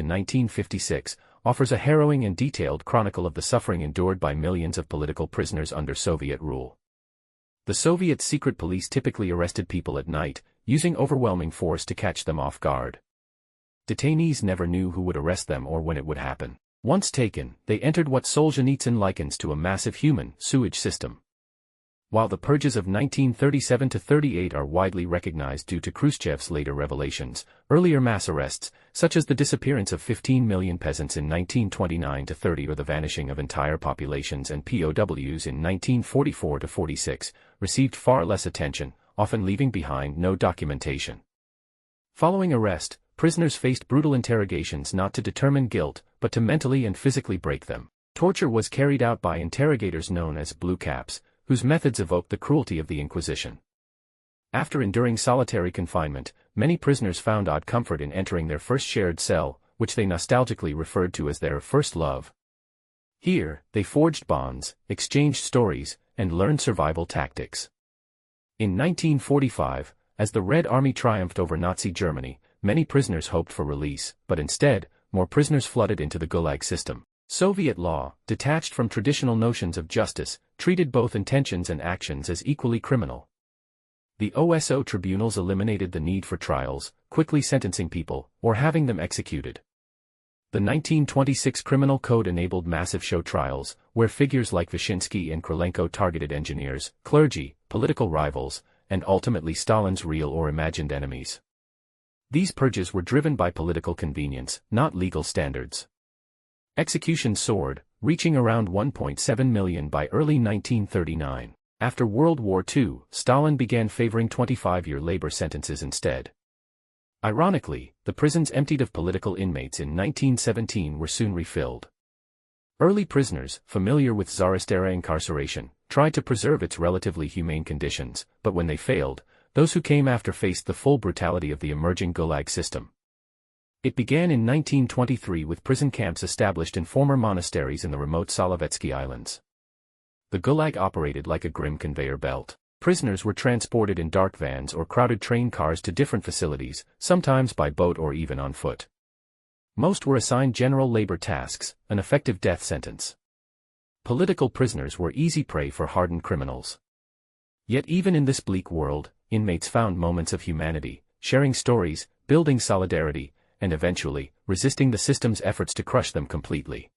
in 1956, offers a harrowing and detailed chronicle of the suffering endured by millions of political prisoners under Soviet rule. The Soviet secret police typically arrested people at night, using overwhelming force to catch them off guard. Detainees never knew who would arrest them or when it would happen. Once taken, they entered what Solzhenitsyn likens to a massive human sewage system. While the purges of 1937–38 are widely recognized due to Khrushchev's later revelations, earlier mass arrests, such as the disappearance of 15 million peasants in 1929–30 or the vanishing of entire populations and POWs in 1944–46, received far less attention, often leaving behind no documentation. Following arrest, prisoners faced brutal interrogations not to determine guilt, but to mentally and physically break them. Torture was carried out by interrogators known as blue caps, whose methods evoked the cruelty of the Inquisition. After enduring solitary confinement, many prisoners found odd comfort in entering their first shared cell, which they nostalgically referred to as their first love. Here, they forged bonds, exchanged stories, and learned survival tactics. In 1945, as the Red Army triumphed over Nazi Germany, many prisoners hoped for release, but instead, more prisoners flooded into the Gulag system. Soviet law, detached from traditional notions of justice, treated both intentions and actions as equally criminal. The OSO tribunals eliminated the need for trials, quickly sentencing people, or having them executed. The 1926 Criminal Code enabled massive show trials, where figures like Vyshinsky and Krylenko targeted engineers, clergy, political rivals, and ultimately Stalin's real or imagined enemies. These purges were driven by political convenience, not legal standards. Executions soared, reaching around 1.7 million by early 1939. After World War II, Stalin began favoring 25-year labor sentences instead. Ironically, the prisons emptied of political inmates in 1917 were soon refilled. Early prisoners, familiar with Tsarist-era incarceration, tried to preserve its relatively humane conditions, but when they failed, those who came after faced the full brutality of the emerging Gulag system. It began in 1923 with prison camps established in former monasteries in the remote Solovetsky Islands. The Gulag operated like a grim conveyor belt. Prisoners were transported in dark vans or crowded train cars to different facilities, sometimes by boat or even on foot. Most were assigned general labor tasks, an effective death sentence. Political prisoners were easy prey for hardened criminals. Yet even in this bleak world, inmates found moments of humanity, sharing stories, building solidarity, and eventually, resisting the system's efforts to crush them completely.